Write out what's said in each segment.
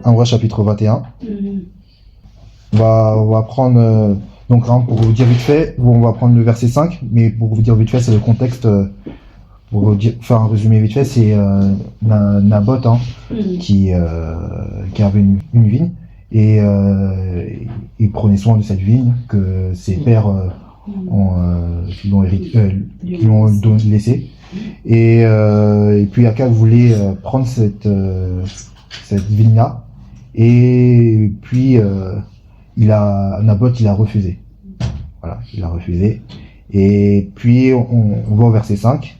1 Roi chapitre 21. Mhm. On va prendre, donc hein, pour vous dire vite fait, on va prendre le verset 5, mais pour vous dire vite fait, c'est le contexte, pour vous dire, faire un résumé vite fait, c'est Naboth hein, Mhm. qui avait une vigne, et il prenait soin de cette vigne que ses pères qui l'ont laissé. Et puis Akab voulait prendre cette vigne-là, et puis Naboth il a refusé. Voilà, il a refusé. Et puis on va au verset 5.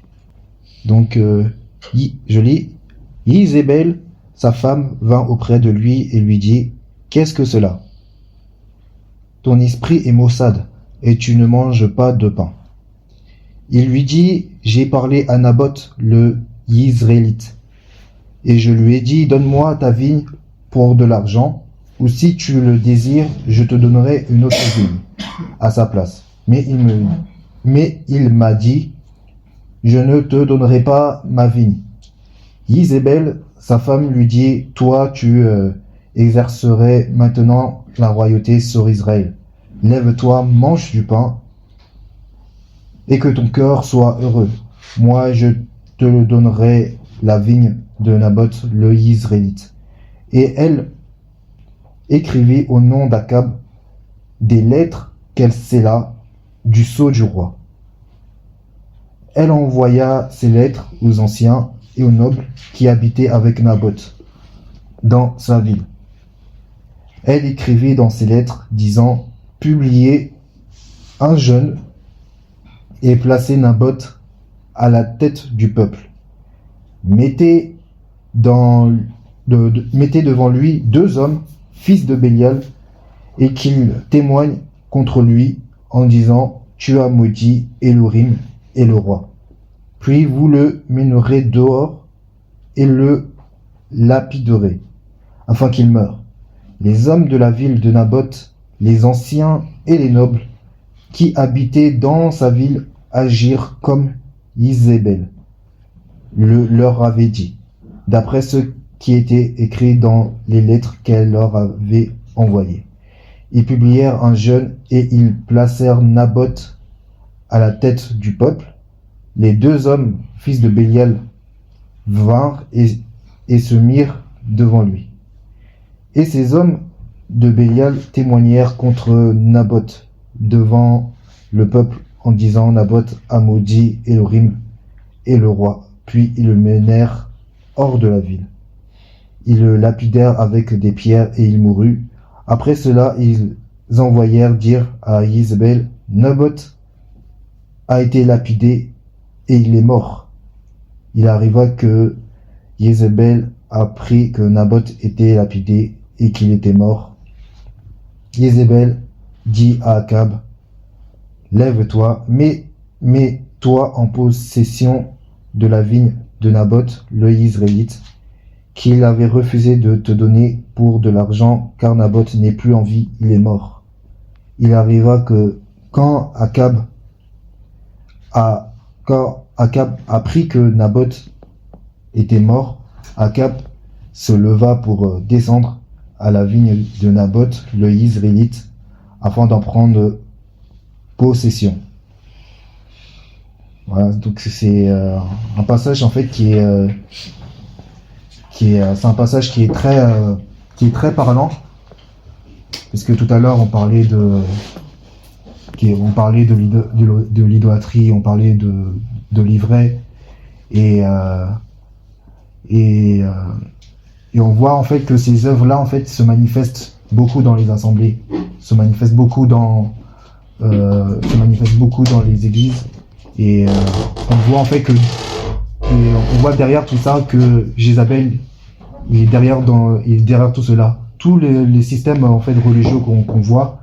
Donc je lis. Isabelle, sa femme, vint auprès de lui et lui dit: Qu'est-ce que cela? Ton esprit est maussade, et tu ne manges pas de pain. Il lui dit: J'ai parlé à Naboth le Yisraélite, et je lui ai dit: Donne-moi ta vigne pour de l'argent, ou si tu le désires, je te donnerai une autre vigne à sa place. Mais il m'a dit: Je ne te donnerai pas ma vigne. Isabelle, sa femme, lui dit: Toi, tu exercerais maintenant la royauté sur Israël. Lève-toi, mange du pain, et que ton cœur soit heureux. Moi, je te donnerai la vigne de Naboth le Yisraélite. Et elle écrivit au nom d'Akab des lettres qu'elle scella du sceau du roi. Elle envoya ces lettres aux anciens et aux nobles qui habitaient avec Naboth dans sa ville. Elle écrivit dans ces lettres disant: Publiez un jeûne et placez Naboth à la tête du peuple. Mettez devant lui 2 hommes, fils de Bélial, et qu'ils témoignent contre lui en disant: Tu as maudit Elohim et le roi. Puis vous le mènerez dehors et le lapiderez, afin qu'il meure. Les hommes de la ville de Naboth, les anciens et les nobles qui habitaient dans sa ville agirent comme Isabelle leur avait dit, d'après ce qui était écrit dans les lettres qu'elle leur avait envoyées. Ils publièrent un jeûne et ils placèrent Naboth à la tête du peuple. Les 2 hommes, fils de Bélial, vinrent et se mirent devant lui. Et ces hommes de Bélial témoignèrent contre Naboth devant le peuple en disant: Naboth a maudit Elohim et le roi. Puis ils le menèrent hors de la ville. Ils le lapidèrent avec des pierres et il mourut. Après cela, ils envoyèrent dire à Isabelle: Naboth a été lapidé et il est mort. Il arriva que Isabelle apprit que Naboth était lapidé et qu'il était mort. Isabelle dit à Akab: Lève-toi, mets-toi en possession de la vigne de Naboth le Yisraélite, qu'il avait refusé de te donner pour de l'argent, car Naboth n'est plus en vie, il est mort. Il arriva que quand Akab apprit que Naboth était mort, Akab se leva pour descendre à la vigne de Naboth le Yisraélite afin d'en prendre possession. Voilà, donc c'est un passage en fait c'est un passage qui est très parlant, parce que tout à l'heure on parlait de l'idolâtrie, on parlait de l'ivraie, et on voit en fait que ces œuvres-là en fait se manifestent beaucoup dans les assemblées, se manifestent beaucoup dans les églises, et on voit en fait on voit derrière tout ça que Jézabel il est derrière tout cela, tous les systèmes en fait religieux qu'on voit.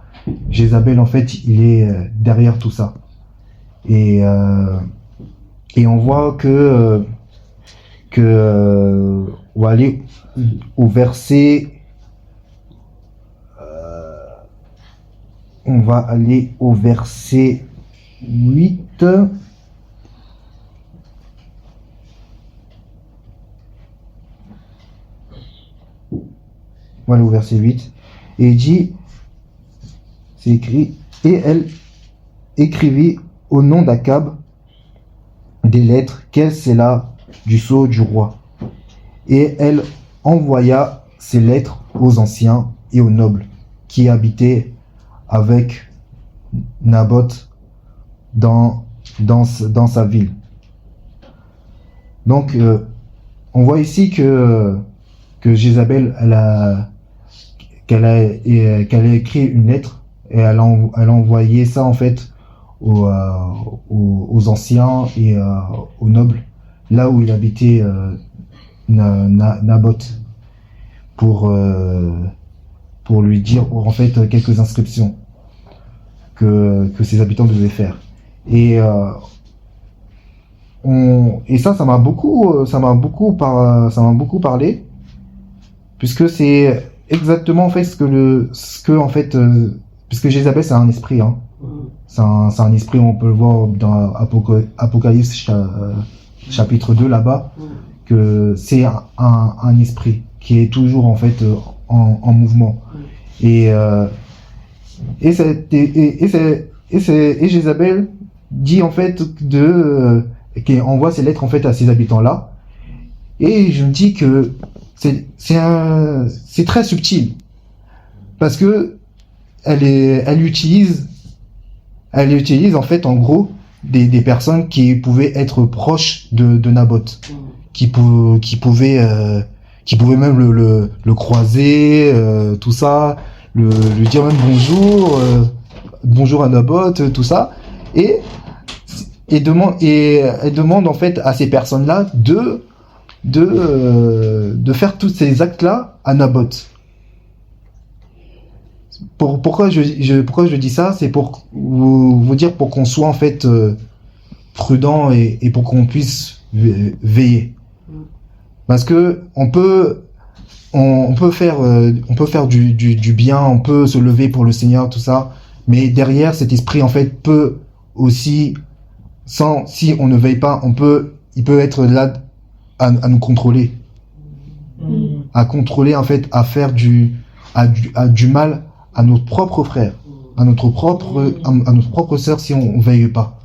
Jézabel en fait il est derrière tout ça, et on voit que on va aller au verset on va aller au verset 8. Voilà au verset 8. Et il dit, c'est écrit, et elle écrivit au nom d'Akab des lettres qu'elle scella du sceau du roi. Et elle envoya ces lettres aux anciens et aux nobles qui habitaient avec Naboth dans sa ville. Donc, on voit ici que Jézabel, qu'elle a écrit une lettre et elle a envoyé ça en fait aux anciens et aux nobles, là où il habitait Naboth, pour lui dire en fait quelques inscriptions que ses habitants devaient faire. Et ça m'a beaucoup parlé, puisque c'est exactement en fait puisque Jézabel c'est un esprit, hein. C'est un esprit, on peut le voir dans Apocalypse chapitre 2 là-bas, que c'est un esprit qui est toujours en fait en mouvement. Et Jézabel dit en fait qui envoie ces lettres en fait à ces habitants là, et je me dis que c'est très subtil, parce que elle utilise en fait en gros des personnes qui pouvaient être proches de Naboth, qui pouvaient même le croiser, tout ça, lui dire même bonjour à Naboth, tout ça, et elle demande en fait à ces personnes-là de faire tous ces actes-là à Naboth. Pourquoi je dis ça, c'est pour vous dire, pour qu'on soit en fait prudent et pour qu'on puisse veiller. Parce que on peut faire du bien, on peut se lever pour le Seigneur, tout ça, mais derrière cet esprit en fait peut aussi, si on ne veille pas, il peut être là à nous contrôler, à contrôler en fait, à faire du mal à notre propre frère, à notre propre sœur, si on veille pas.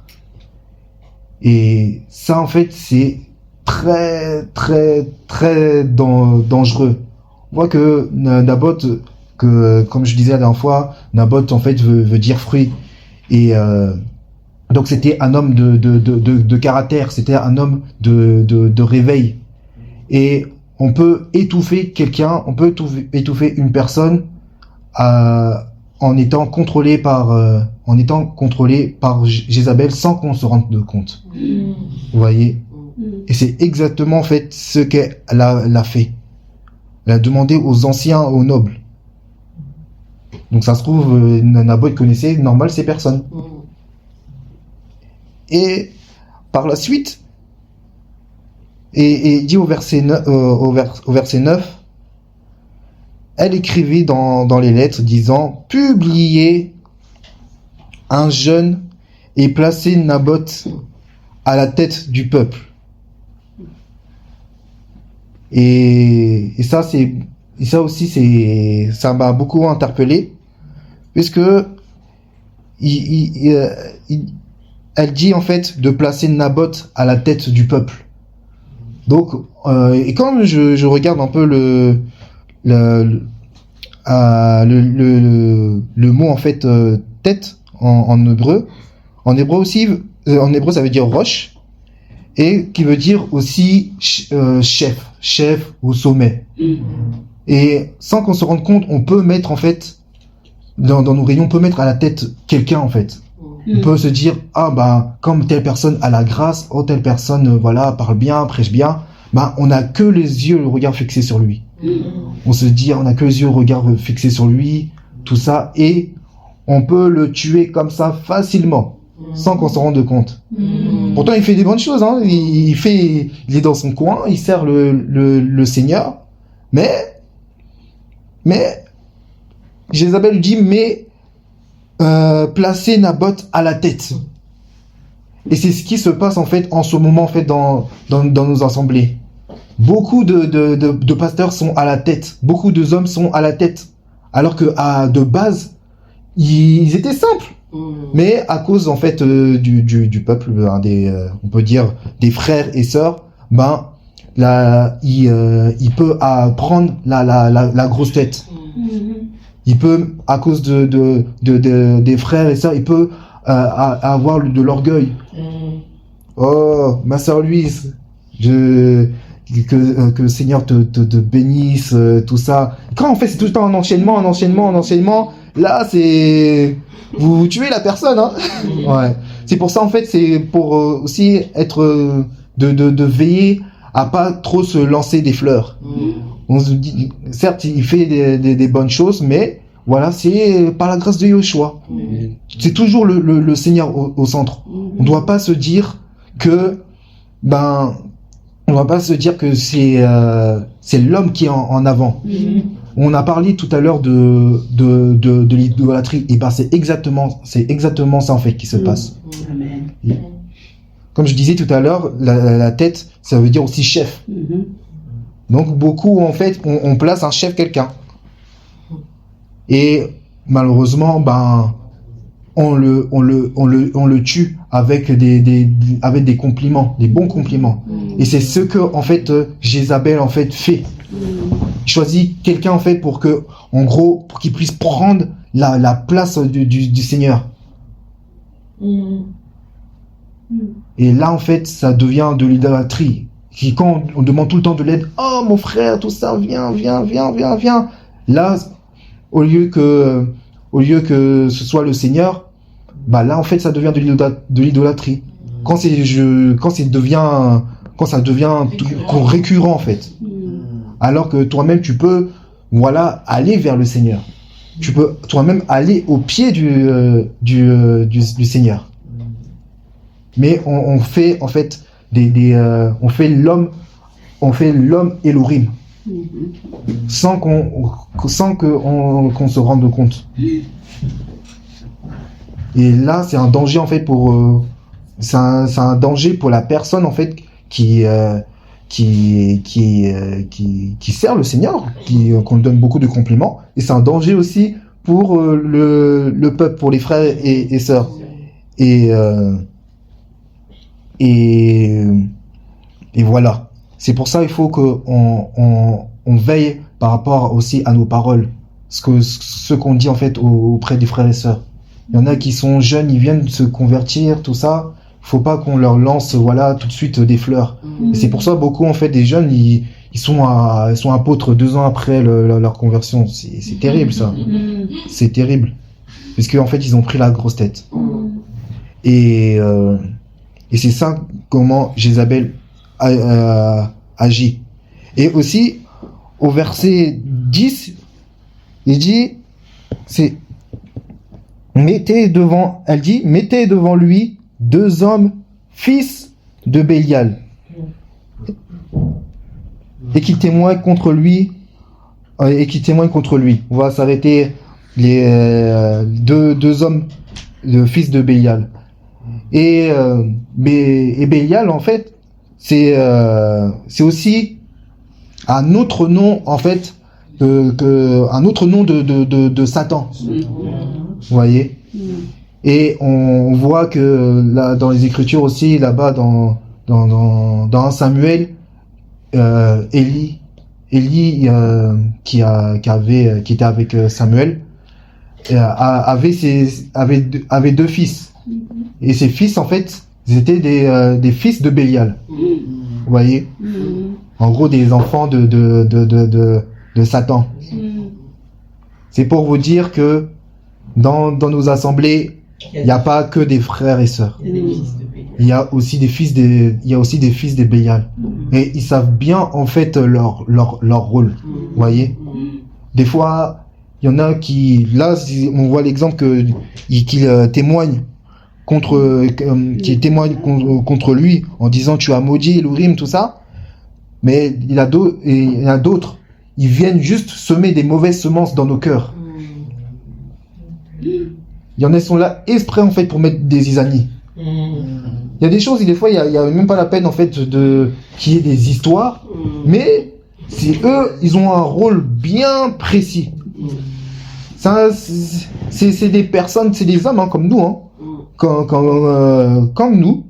Et ça en fait c'est très très très dangereux. On voit que Naboth, comme je disais la dernière fois, Naboth en fait veut dire fruit, et donc c'était un homme de caractère, c'était un homme de réveil, et on peut étouffer quelqu'un, on peut étouffer une personne en étant contrôlé par Jézabel sans qu'on se rende compte. Vous voyez? Et c'est exactement en fait ce qu'elle a fait. Elle a demandé aux anciens, aux nobles. Donc ça se trouve, Naboth connaissait normal ces personnes. Et par la suite, et il dit au verset 9, elle écrivit dans les lettres disant, publiez un jeûne et placez Naboth à la tête du peuple. Et ça aussi ça m'a beaucoup interpellé, puisque elle dit en fait de placer Naboth à la tête du peuple. Donc et quand je regarde un peu le mot en fait tête en hébreu aussi, en hébreu ça veut dire roche, et qui veut dire aussi chef au sommet. Et sans qu'on se rende compte, on peut mettre en fait dans nos réunions, on peut mettre à la tête quelqu'un en fait. On peut se dire, comme telle personne a la grâce, telle personne parle bien, prêche bien, on n'a que les yeux, le regard fixé sur lui. On se dit, on n'a que les yeux, le regard fixé sur lui, tout ça, et on peut le tuer comme ça facilement, sans qu'on s'en rende compte. Pourtant, il fait des bonnes choses, hein. Il est dans son coin, il sert le Seigneur, mais Jézabel lui dit, placez Naboth à la tête. Et c'est ce qui se passe en fait en ce moment en fait dans nos assemblées. Beaucoup de pasteurs sont à la tête. Beaucoup d'hommes sont à la tête. Alors que de base, ils étaient simples. Mais à cause en fait du peuple, on peut dire des frères et sœurs, il peut prendre la grosse tête. Il peut, à cause des frères et sœurs, il peut avoir de l'orgueil. Oh, ma sœur Louise, que le Seigneur te bénisse, tout ça. Quand en fait c'est tout le temps un enchaînement, là c'est... Vous tuez la personne, hein. Ouais. C'est pour ça en fait, c'est pour aussi être... de veiller à pas trop se lancer des fleurs. On se dit, certes il fait des bonnes choses, mais voilà, c'est par la grâce de Yoshua. C'est toujours le Seigneur au centre. On doit pas se dire que c'est l'homme qui est en avant. On a parlé tout à l'heure de l'idolâtrie, et c'est exactement ça en fait qui se passe. Amen. Comme je disais tout à l'heure, la tête, ça veut dire aussi chef. Donc beaucoup en fait, on place un chef, quelqu'un. Et malheureusement, on le tue avec des compliments, des bons compliments. Et c'est ce que en fait Jézabel en fait fait. Il choisit quelqu'un en fait pour qu'il puisse prendre la place du Seigneur. Et là en fait, ça devient de l'idolâtrie. Quand on demande tout le temps de l'aide, oh mon frère, tout ça, viens. Là, au lieu que ce soit le Seigneur, là en fait ça devient de l'idolâtrie. Quand ça devient récurrent en fait. Alors que toi-même tu peux aller vers le Seigneur. Tu peux toi-même aller au pied du Seigneur. Mais on fait en fait on fait l'homme Elohim. Sans qu'on se rende compte. Et là, c'est un danger en fait c'est un danger pour la personne en fait qui sert le Seigneur, qu'on lui donne beaucoup de compliments. Et c'est un danger aussi pour le peuple, pour les frères et sœurs. Et voilà. C'est pour ça il faut qu'on veille par rapport aussi à nos paroles, ce qu'on dit en fait auprès des frères et sœurs. Il y en a qui sont jeunes, ils viennent de se convertir, tout ça. Il faut pas qu'on leur lance tout de suite des fleurs. Et c'est pour ça beaucoup en fait des jeunes ils sont apôtres 2 ans après leur conversion. C'est terrible ça. C'est terrible parce qu'en fait ils ont pris la grosse tête. Et c'est ça comment Jézabel agit. Et aussi, au verset 10, il dit, mettez devant lui 2 hommes, fils de Bélial, et qui témoignent contre lui. On va s'arrêter les deux hommes, de fils de Bélial. Et Bélial, en fait, c'est aussi un autre nom, en fait, un autre nom de Satan. Vous voyez? Et on voit que là, dans les Écritures aussi, là-bas, dans 1 Samuel, Élie, qui était avec Samuel, avait 2 fils. Et ces fils, en fait, ils étaient des fils de Bélial. Vous voyez? En gros, des enfants de Satan. C'est pour vous dire que dans nos assemblées, il n'y a pas que des frères et sœurs. Il y a aussi des fils de Bélial. Et ils savent bien, en fait, leur rôle. Vous voyez? Des fois, il y en a qui, là, on voit l'exemple qu'ils témoignent contre lui en disant tu as maudit Elohim, tout ça. Mais il y a d'autres, ils viennent juste semer des mauvaises semences dans nos cœurs. Il y en a qui sont là exprès en fait pour mettre des zizanies. Il y a des choses, des fois, il y a même pas la peine en fait qu'il y ait des histoires, mais c'est eux, ils ont un rôle bien précis. Ça, c'est des personnes, c'est des hommes hein, comme nous, hein, comme nous,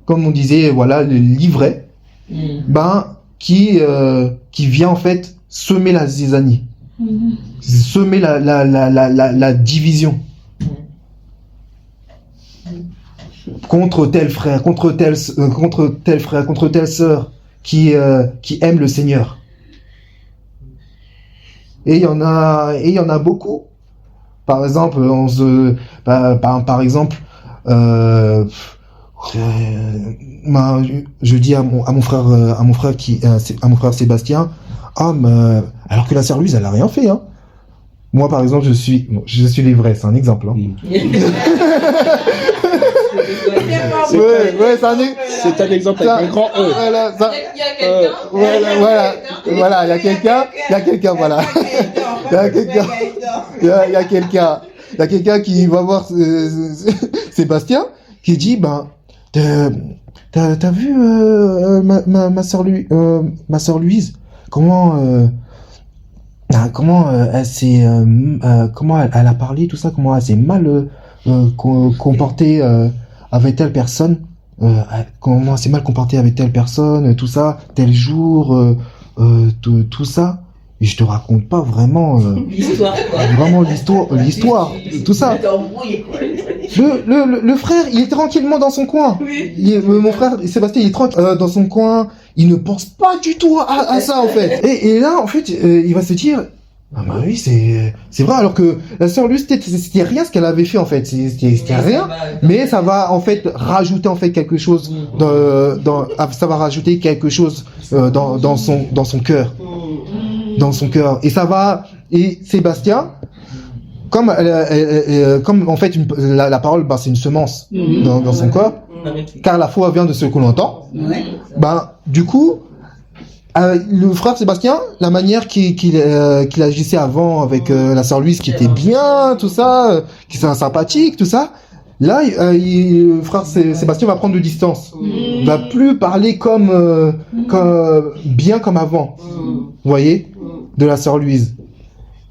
comme on disait, voilà, le livret, qui vient en fait semer la zizanie, semer la division. Contre tel frère, contre tel frère, contre telle sœur qui aime le Seigneur. Et il y en a beaucoup. Par exemple, par exemple, je dis à mon frère Sébastien, alors que la sœur Louise, elle a rien fait, hein. Moi, par exemple, je suis livré, c'est un exemple, hein. Ouais, c'est un exemple avec un grand E. Voilà, il y a quelqu'un, voilà. Il y a quelqu'un qui va voir Sébastien, qui dit, t'as vu ma sœur Louise, comment elle a parlé, tout ça, comment elle s'est mal comportée avec telle personne, comment elle s'est mal comportée avec telle personne, tout ça, tel jour, tout ça. Et je te raconte pas vraiment l'histoire, tout ça. Le frère, il est tranquillement dans son coin. Mon frère Sébastien, il est tranquille dans son coin. Il ne pense pas du tout à ça en fait. Et là, en fait, il va se dire, oui, c'est vrai. Alors que la sœur Luce, c'était rien ce qu'elle avait fait en fait. C'était rien. Mais ça va en fait rajouter en fait quelque chose ça va rajouter quelque chose dans son cœur. Dans son cœur. Et Sébastien, comme en fait la parole, c'est une semence dans son corps, car la foi vient de ce que l'on entend. Du coup, le frère Sébastien, la manière qu'il agissait avant avec la sœur Louise, qui était bien, tout ça, qui est sympathique, tout ça. Là, le frère Sébastien va prendre de distance. Il va plus parler bien comme avant. Vous voyez, de la sœur Louise.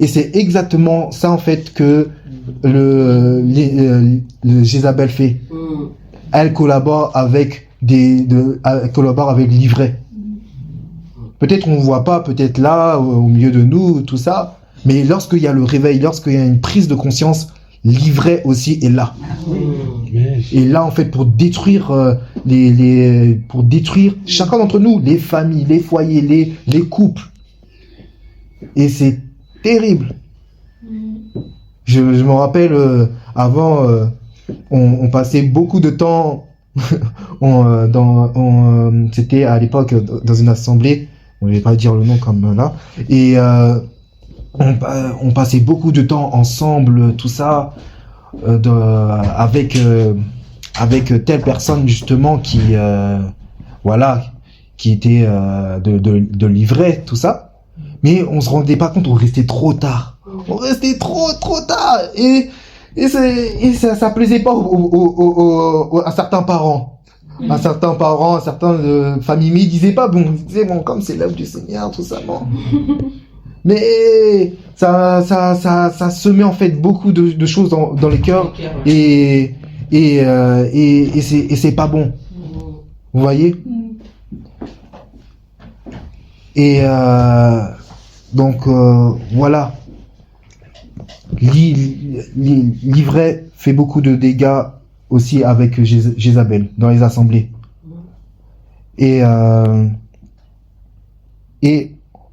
Et c'est exactement ça en fait que le Jézabel fait. Elle collabore avec l'ivraie. Peut-être on ne voit pas, peut-être là, au milieu de nous, tout ça. Mais lorsqu'il y a le réveil, lorsqu'il y a une prise de conscience, l'ivraie aussi est là. Et là, en fait, pour détruire pour détruire chacun d'entre nous, les familles, les foyers, les couples. Et c'est terrible. Je me rappelle, avant, on passait beaucoup de temps, c'était à l'époque dans une assemblée, on ne vais pas dire le nom comme là, et on passait beaucoup de temps ensemble, tout ça, avec telle personne justement qui était de l'ivraie, tout ça. Mais on se rendait pas compte, on restait trop tard. On restait trop tard. Et ça plaisait pas à certains parents. À certaines familles, mais ils disaient pas, ils disaient, comme c'est l'œuvre du Seigneur, tout ça, bon. Mais ça semait en fait beaucoup de choses dans les cœurs. Et c'est pas bon. Vous voyez? Et donc voilà, l'ivraie fait beaucoup de dégâts aussi avec Jézabel dans les assemblées. Et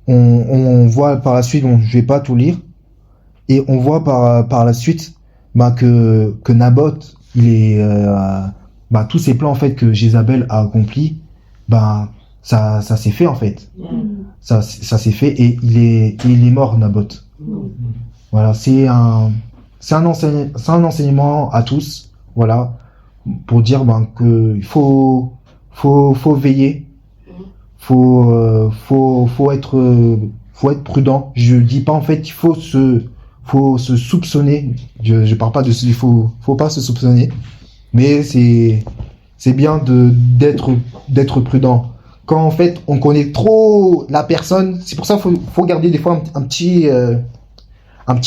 on voit par la suite, je vais pas tout lire, et on voit par la suite que Naboth, il est tous ces plans en fait que Jézabel a accomplis, ça s'est fait en fait. Ça s'est fait et il est mort, Naboth. Voilà, c'est un enseignement à tous, voilà, pour dire que il faut veiller, faut être prudent. Je dis pas en fait qu'il faut se soupçonner. Je parle pas de il faut pas se soupçonner, mais c'est c'est bien d'être prudent. Quand en fait on connaît trop la personne, c'est pour ça qu'il faut garder des fois un petit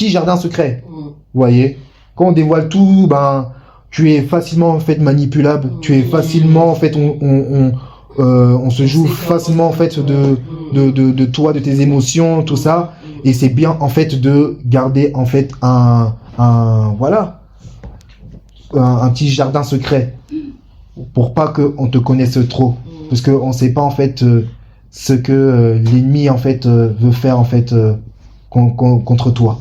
jardin secret. Vous voyez, quand on dévoile tout, ben tu es facilement en fait manipulable, tu es facilement en fait on se joue facilement en fait de toi, de tes émotions, tout ça, et c'est bien en fait de garder en fait un petit jardin secret pour pas qu'on te connaisse trop, parce que on sait pas en fait ce que l'ennemi en fait veut faire en fait contre toi.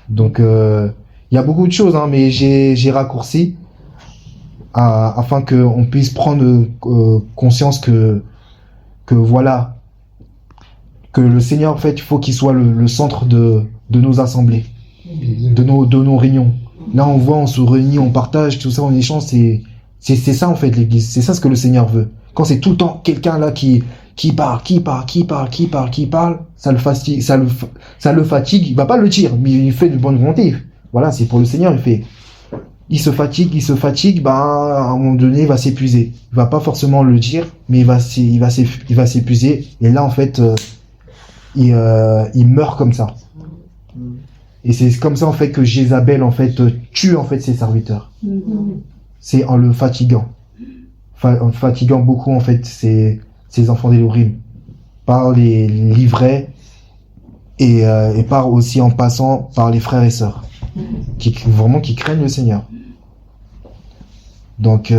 Donc il y a beaucoup de choses, hein, mais j'ai raccourci afin qu'on puisse prendre conscience que voilà, que le Seigneur en fait il faut qu'il soit le centre de nos assemblées, de nos réunions. Là on voit, on se réunit, on partage tout ça, on échange, c'est ça en fait l'église, c'est ça ce que le Seigneur veut. Quand c'est tout le temps quelqu'un là qui parle, ça le fatigue, il va pas le dire, mais il fait de bonne volonté. Voilà, c'est pour le Seigneur, il se fatigue, ben à un moment donné il va s'épuiser. Il va pas forcément le dire, mais il va s'épuiser, et là en fait il meurt comme ça. Et c'est comme ça en fait que Jézabel en fait tue en fait ses serviteurs. C'est en le fatiguant. En fatiguant beaucoup en fait ses enfants d'Élohim, par les livrets et par aussi en passant par les frères et sœurs qui craignent le Seigneur. Donc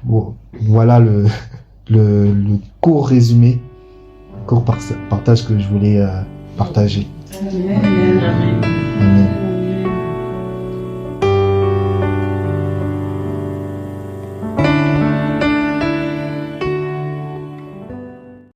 bon, voilà le court résumé, court partage que je voulais partager. Amen.